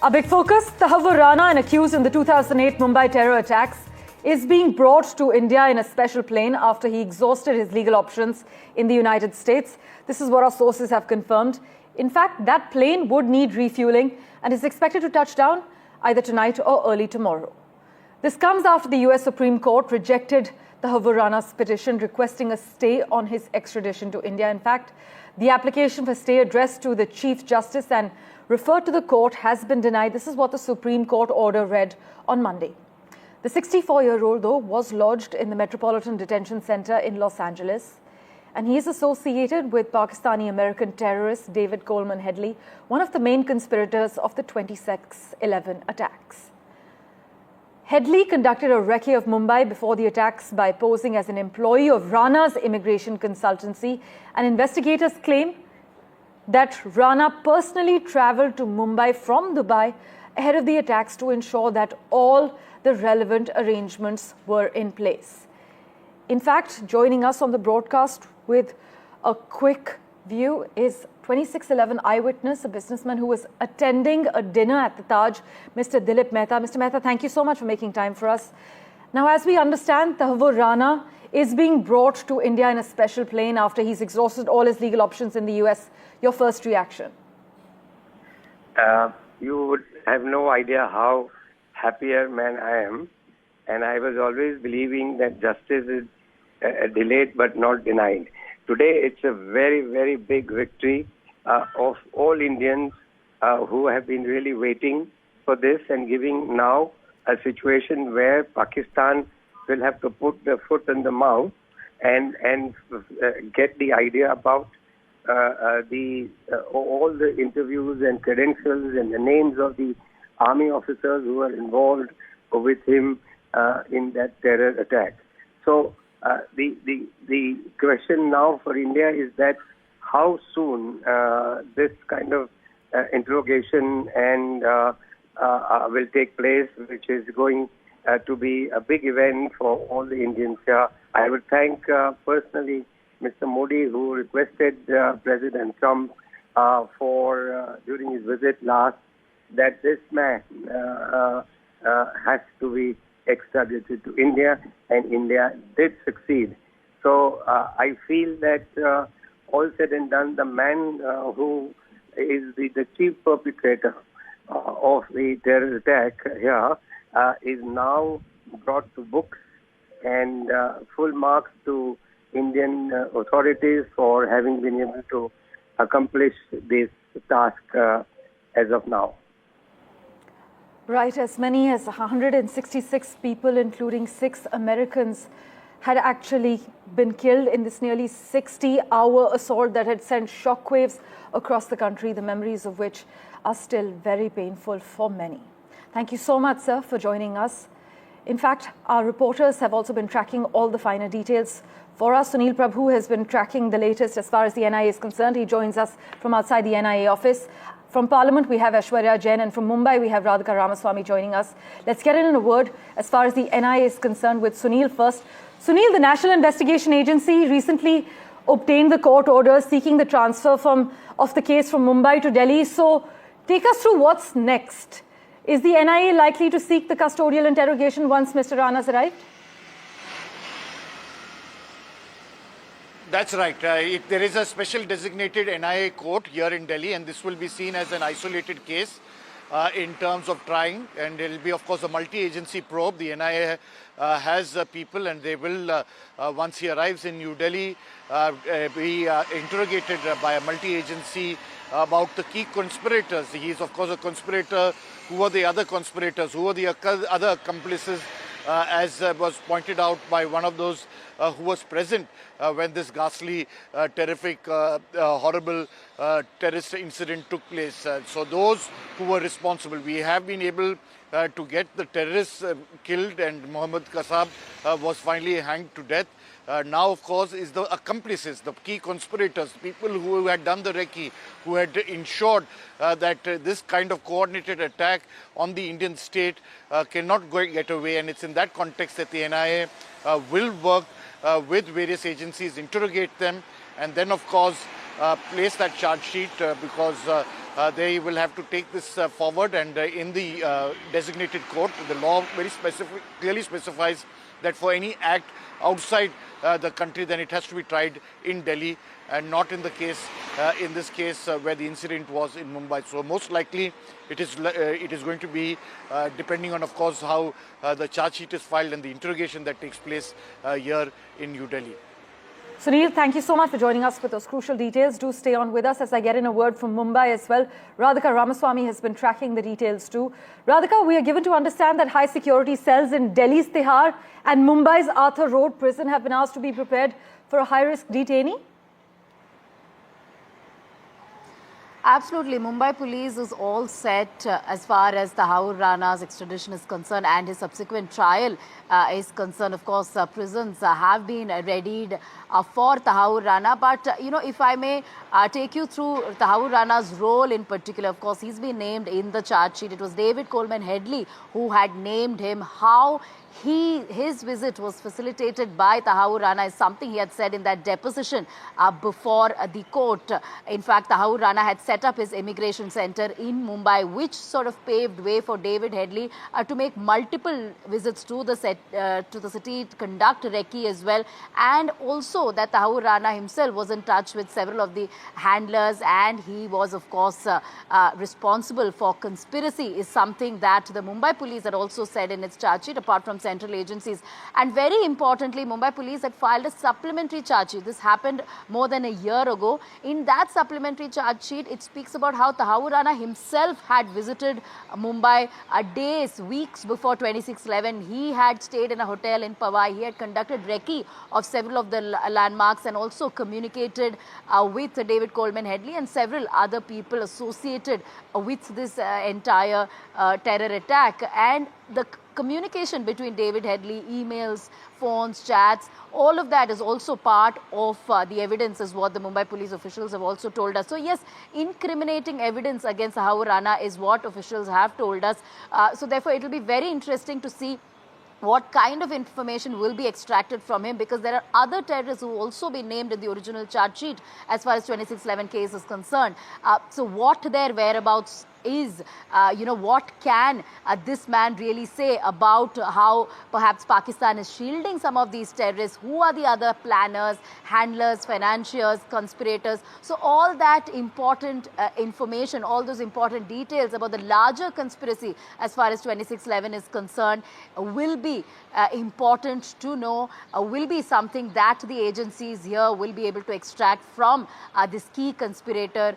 A big focus, Tahawwur Rana, an accused in the 2008 Mumbai terror attacks, is being brought to India in a special plane after he exhausted his legal options in the United States. This is what our sources have confirmed. In fact, that plane would need refueling and is expected to touch down either tonight or early tomorrow. This comes after the US Supreme Court rejected Tahawwur Rana's petition requesting a stay on his extradition to India. In fact, the application for stay addressed to the Chief Justice and referred to the court has been denied. This is what the Supreme Court order read on Monday. The 64-year-old, though, was lodged in the Metropolitan Detention Center in Los Angeles, and he is associated with Pakistani-American terrorist David Coleman Headley, one of the main conspirators of the 26/11 attacks. Headley conducted a recce of Mumbai before the attacks by posing as an employee of Rana's immigration consultancy, and investigators claim that Rana personally traveled to Mumbai from Dubai ahead of the attacks to ensure that all the relevant arrangements were in place. In fact, joining us on the broadcast with a quick view is 26/11 eyewitness, a businessman who was attending a dinner at the Taj, Mr. Dilip Mehta. Mr. Mehta, thank you so much for making time for us. Now, as we understand, Tahawwur Rana is being brought to India in a special plane after he's exhausted all his legal options in the US. Your first reaction? You would have no idea how happier man I am. And I was always believing that justice is delayed but not denied. Today, it's a very, very big victory of all Indians who have been really waiting for this and giving now a situation where Pakistan will have to put their foot in the mouth and get the idea about all the interviews and credentials and the names of the army officers who were involved with him in that terror attack. So the question now for India is that how soon this kind of interrogation and will take place, which is going to be a big event for all the Indians here. I would thank personally Mr. Modi, who requested President Trump for during his visit last that this man has to be extradited to India, and India did succeed. So I feel that all said and done, the man who is the chief perpetrator of the terror attack here is now brought to books, and full marks to Indian authorities for having been able to accomplish this task as of now. Right, as many as 166 people, including 6 Americans, had actually been killed in this nearly 60-hour assault that had sent shockwaves across the country, the memories of which are still very painful for many. Thank you so much, sir, for joining us. In fact, our reporters have also been tracking all the finer details for us. Sunil Prabhu has been tracking the latest as far as the NIA is concerned. He joins us from outside the NIA office. From Parliament, we have Aishwarya Jain, and from Mumbai, we have Radhika Ramaswamy joining us. Let's get in a word as far as the NIA is concerned with Sunil first. Sunil, the National Investigation Agency recently obtained the court order seeking the transfer of the case from Mumbai to Delhi. So take us through what's next. Is the NIA likely to seek the custodial interrogation once Mr. Rana's arrived? That's right. There is a special designated NIA court here in Delhi, and this will be seen as an isolated case in terms of trying. And it will be, of course, a multi-agency probe. The NIA has people, and they will, once he arrives in New Delhi, be interrogated by a multi-agency about the key conspirators. He is, of course, a conspirator. Who are the other conspirators? Who are the other accomplices? As was pointed out by one of those who was present when this ghastly, terrific, horrible terrorist incident took place. So those who were responsible, we have been able to get the terrorists killed, and Mohammed Kasab was finally hanged to death. Now, of course, is the accomplices, the key conspirators, people who had done the recce, who had ensured that this kind of coordinated attack on the Indian state cannot get away. And it's in that context that the NIA will work with various agencies, interrogate them, and then, of course, place that charge sheet because they will have to take this forward, and in the designated court, the law very clearly specifies that for any act outside the country, then it has to be tried in Delhi and not in the case, in this case where the incident was in Mumbai. So most likely it is going to be depending on, of course, how the charge sheet is filed and the interrogation that takes place here in New Delhi. Sunil, thank you so much for joining us with those crucial details. Do stay on with us as I get in a word from Mumbai as well. Radhika Ramaswamy has been tracking the details too. Radhika, we are given to understand that high security cells in Delhi's Tihar and Mumbai's Arthur Road prison have been asked to be prepared for a high-risk detainee. Absolutely. Mumbai police is all set as far as Tahawwur Rana's extradition is concerned and his subsequent trial is concerned. Of course, prisons have been readied for Tahawwur Rana. But, if I may take you through Tahawwur Rana's role in particular, of course, he's been named in the charge sheet. It was David Coleman Headley who had named him. How his visit was facilitated by Tahawwur Rana is something he had said in that deposition before the court. In fact, Tahawwur Rana had set up his immigration center in Mumbai, which sort of paved way for David Headley to make multiple visits to the city, to conduct recce as well, and also that Tahawwur Rana himself was in touch with several of the handlers, and he was, of course, responsible for conspiracy, is something that the Mumbai police had also said in its charge sheet, apart from central agencies. And very importantly, Mumbai police had filed a supplementary charge sheet. This happened more than a year ago. In that supplementary charge sheet, it speaks about how Tahawwur Rana himself had visited Mumbai days, weeks before 26/11. He had stayed in a hotel in Powai. He had conducted recce of several of the landmarks and also communicated with David Coleman Headley and several other people associated with this entire terror attack. And the communication between David Headley, emails, phones, chats, all of that is also part of the evidence, is what the Mumbai police officials have also told us. So yes, incriminating evidence against Tahawwur Rana is what officials have told us. So therefore, it will be very interesting to see what kind of information will be extracted from him, because there are other terrorists who also been named in the original charge sheet as far as 26/11 case is concerned. So what their whereabouts is, what can this man really say about how perhaps Pakistan is shielding some of these terrorists? Who are the other planners, handlers, financiers, conspirators? So all that important information, all those important details about the larger conspiracy as far as 26/11 is concerned will be important to know, will be something that the agencies here will be able to extract from this key conspirator,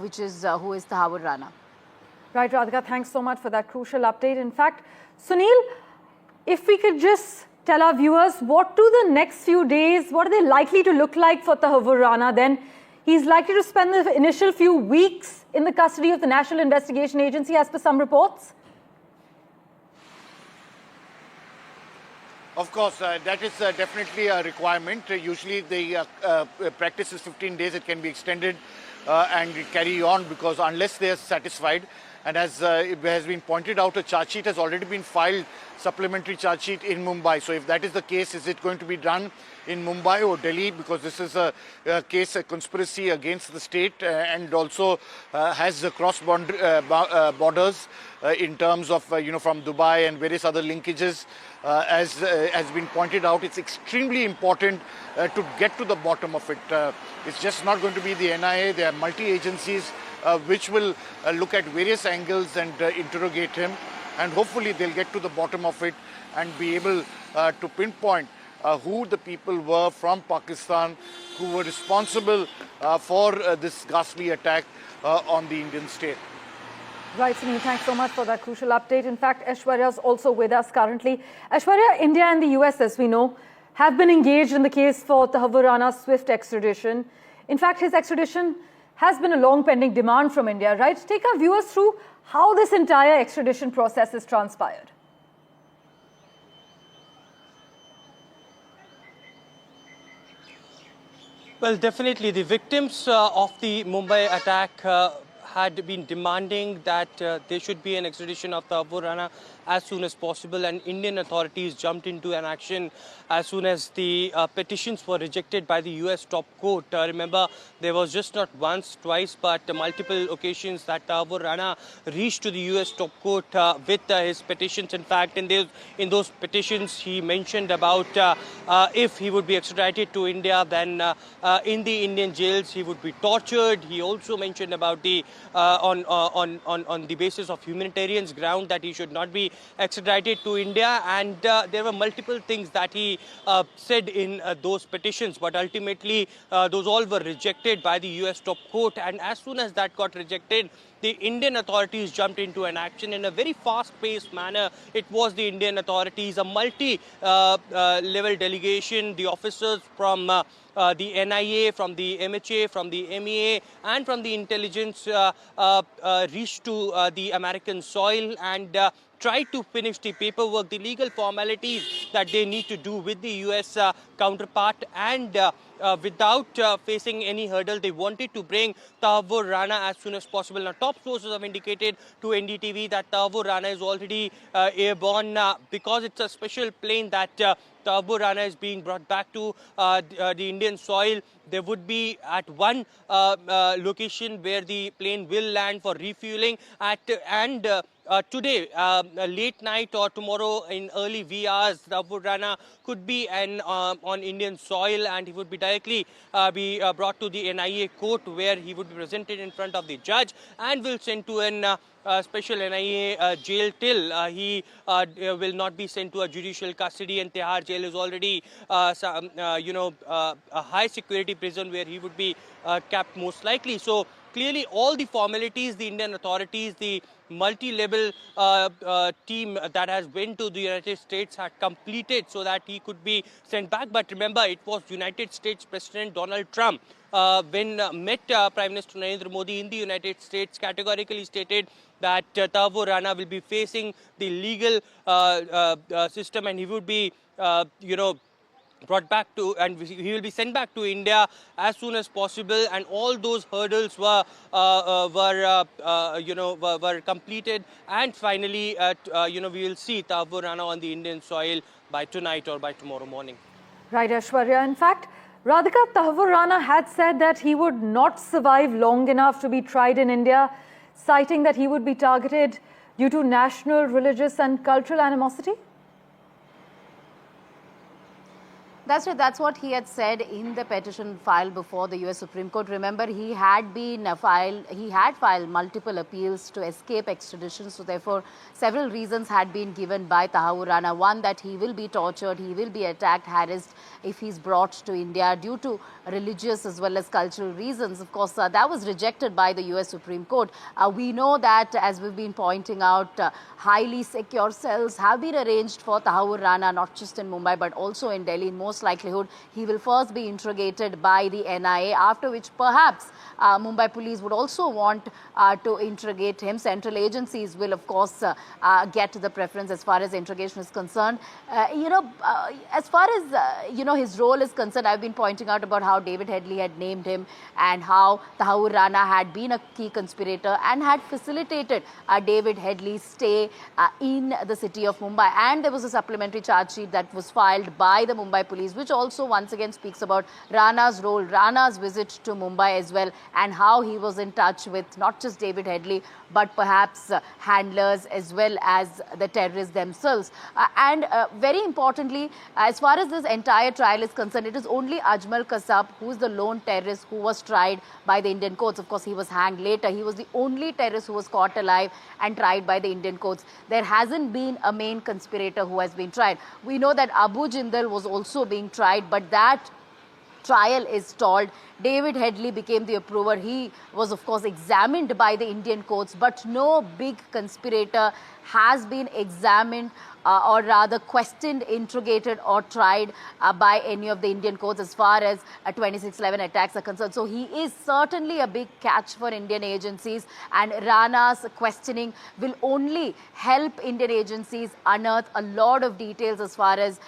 which is who is Tahawwur Rana. Right, Radhika, thanks so much for that crucial update. In fact, Sunil, if we could just tell our viewers, what do the next few days, what are they likely to look like for Tahawwur Rana? Then he's likely to spend the initial few weeks in the custody of the National Investigation Agency, as per some reports. Of course, that is definitely a requirement. Usually the practice is 15 days. It can be extended and carry on, because unless they are satisfied, and as it has been pointed out, a charge sheet has already been filed, supplementary charge sheet in Mumbai. So if that is the case, is it going to be done in Mumbai or Delhi? Because this is a case, a conspiracy against the state, and also has cross borders in terms of, from Dubai and various other linkages. As has been pointed out, it's extremely important to get to the bottom of it. It's just not going to be the NIA. There are multi-agencies which will look at various angles and interrogate him. And hopefully they'll get to the bottom of it and be able to pinpoint who the people were from Pakistan who were responsible for this ghastly attack on the Indian state. Right, Sunil, thanks so much for that crucial update. In fact, Aishwarya is also with us currently. Aishwarya, India and the US, as we know, have been engaged in the case for Tahawwur Rana's swift extradition. In fact, his extradition has been a long pending demand from India, right? Take our viewers through how this entire extradition process has transpired. Well, definitely the victims of the Mumbai attack had been demanding that there should be an extradition of Tahawwur Rana as soon as possible, and Indian authorities jumped into an action as soon as the petitions were rejected by the US top court. Remember, there was just not once, twice, but multiple occasions that Tahawwur Rana reached to the US top court with his petitions. In fact, in those petitions, he mentioned about if he would be extradited to India, then in the Indian jails he would be tortured. He also mentioned about the on the basis of humanitarian ground that he should not be extradited to India, and there were multiple things that he said in those petitions, but ultimately those all were rejected by the US top court. And as soon as that got rejected, the Indian authorities jumped into an action in a very fast-paced manner. It was the Indian authorities, a multi-level delegation, the officers from the NIA, from the MHA, from the MEA, and from the intelligence reached to the American soil and tried to finish the paperwork, the legal formalities that they need to do with the US counterpart, and without facing any hurdle, they wanted to bring Tahawwur Rana as soon as possible. Now, top sources have indicated to NDTV that Tahawwur Rana is already airborne because it's a special plane that Tahawwur Rana is being brought back to the Indian soil. There would be at one location where the plane will land for refueling today, late night or tomorrow in early wee hours, Tahawwur Rana could be on Indian soil, and he would be directly be brought to the NIA court, where he would be presented in front of the judge and will sent to an special NIA jail till he will not be sent to a judicial custody. And Tihar jail is already a high security prison where he would be kept most likely. So clearly all the formalities, the Indian authorities, the multi-level team that has went to the United States had completed so that he could be sent back. But remember, it was United States President Donald Trump when met Prime Minister Narendra Modi in the United States, categorically stated that Tahawwur Rana will be facing the legal system, and he would be brought back to, and he will be sent back to India as soon as possible. And all those hurdles were completed, and finally we will see Tahawwur Rana on the Indian soil by tonight or by tomorrow morning. Right, Aishwarya. In fact, Radhika, Tahawwur Rana had said that he would not survive long enough to be tried in India, citing that he would be targeted due to national, religious and cultural animosity. That's right. That's what he had said in the petition filed before the US Supreme Court. Remember, he had filed multiple appeals to escape extradition. So therefore, several reasons had been given by Tahawwur Rana. One, that he will be tortured, he will be attacked, harassed if he's brought to India due to religious as well as cultural reasons. Of course, that was rejected by the US Supreme Court. We know that, as we've been pointing out, highly secure cells have been arranged for Tahawwur Rana, not just in Mumbai, but also in Delhi. In most likelihood, he will first be interrogated by the NIA, after which perhaps Mumbai police would also want to interrogate him. Central agencies will, of course, get the preference as far as interrogation is concerned. As far as, his role is concerned, I've been pointing out about how David Headley had named him and how Tahawwur Rana had been a key conspirator and had facilitated David Headley's stay in the city of Mumbai. And there was a supplementary charge sheet that was filed by the Mumbai police, which also once again speaks about Rana's role, Rana's visit to Mumbai as well, and how he was in touch with not just David Headley, but perhaps handlers as well as the terrorists themselves. And very importantly, as far as this entire trial is concerned, it is only Ajmal Kasab, who is the lone terrorist who was tried by the Indian courts. Of course, he was hanged later. He was the only terrorist who was caught alive and tried by the Indian courts. There hasn't been a main conspirator who has been tried. We know that Abu Jindal was also being tried, but that trial is stalled. David Headley became the approver. He was, of course, examined by the Indian courts, but no big conspirator has been examined or rather questioned, interrogated or tried by any of the Indian courts as far as 2611 attacks are concerned. So he is certainly a big catch for Indian agencies, and Rana's questioning will only help Indian agencies unearth a lot of details as far as,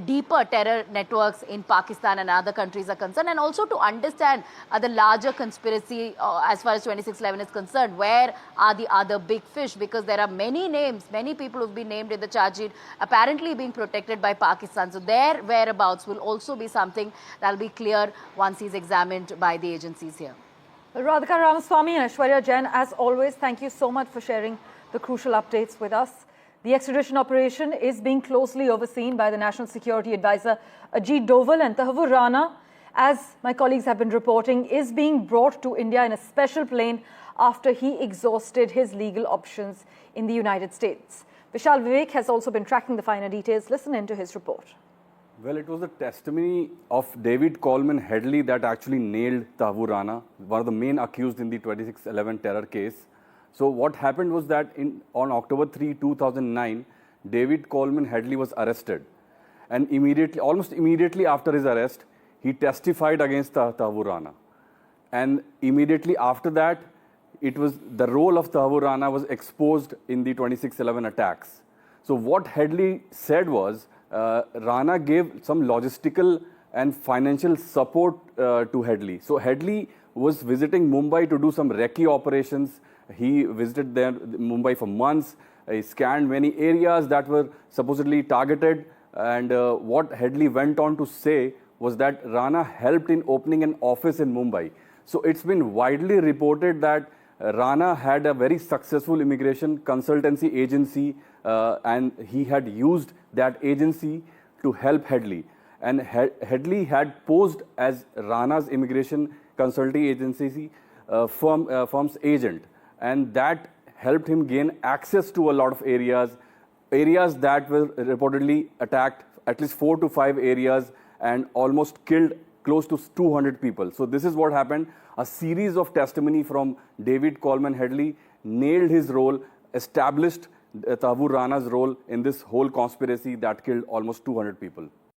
deeper terror networks in Pakistan and other countries are concerned, and also to to understand the larger conspiracy as far as 2611 is concerned. Where are the other big fish? Because there are many names, many people who've been named in the charge sheet, apparently being protected by Pakistan. So their whereabouts will also be something that will be clear once he's examined by the agencies here. Radhika Ramaswamy and Aishwarya Jain, as always, thank you so much for sharing the crucial updates with us. The extradition operation is being closely overseen by the National Security Advisor Ajit Doval, and Tahawwur Rana, as my colleagues have been reporting, is being brought to India in a special plane after he exhausted his legal options in the United States. Vishal Vivek has also been tracking the finer details. Listen in to his report. Well, it was the testimony of David Coleman Headley that actually nailed Tahawwur Rana, one of the main accused in the 2611 terror case. So what happened was that on October 3, 2009, David Coleman Headley was arrested. And almost immediately after his arrest, he testified against Tahawwur Rana. And immediately after that, the role of Tahawwur Rana was exposed in the 2611 attacks. So what Headley said was, Rana gave some logistical and financial support to Headley. So Headley was visiting Mumbai to do some recce operations. He visited Mumbai for months. He scanned many areas that were supposedly targeted. And what Headley went on to say was that Rana helped in opening an office in Mumbai. So it's been widely reported that Rana had a very successful immigration consultancy agency, and he had used that agency to help Headley. And Headley had posed as Rana's immigration consulting agency firm's agent. And that helped him gain access to a lot of areas that were reportedly attacked, at least 4 to 5 areas, and almost killed close to 200 people. So this is what happened. A series of testimony from David Coleman Headley nailed his role, established Tahawwur Rana's role in this whole conspiracy that killed almost 200 people.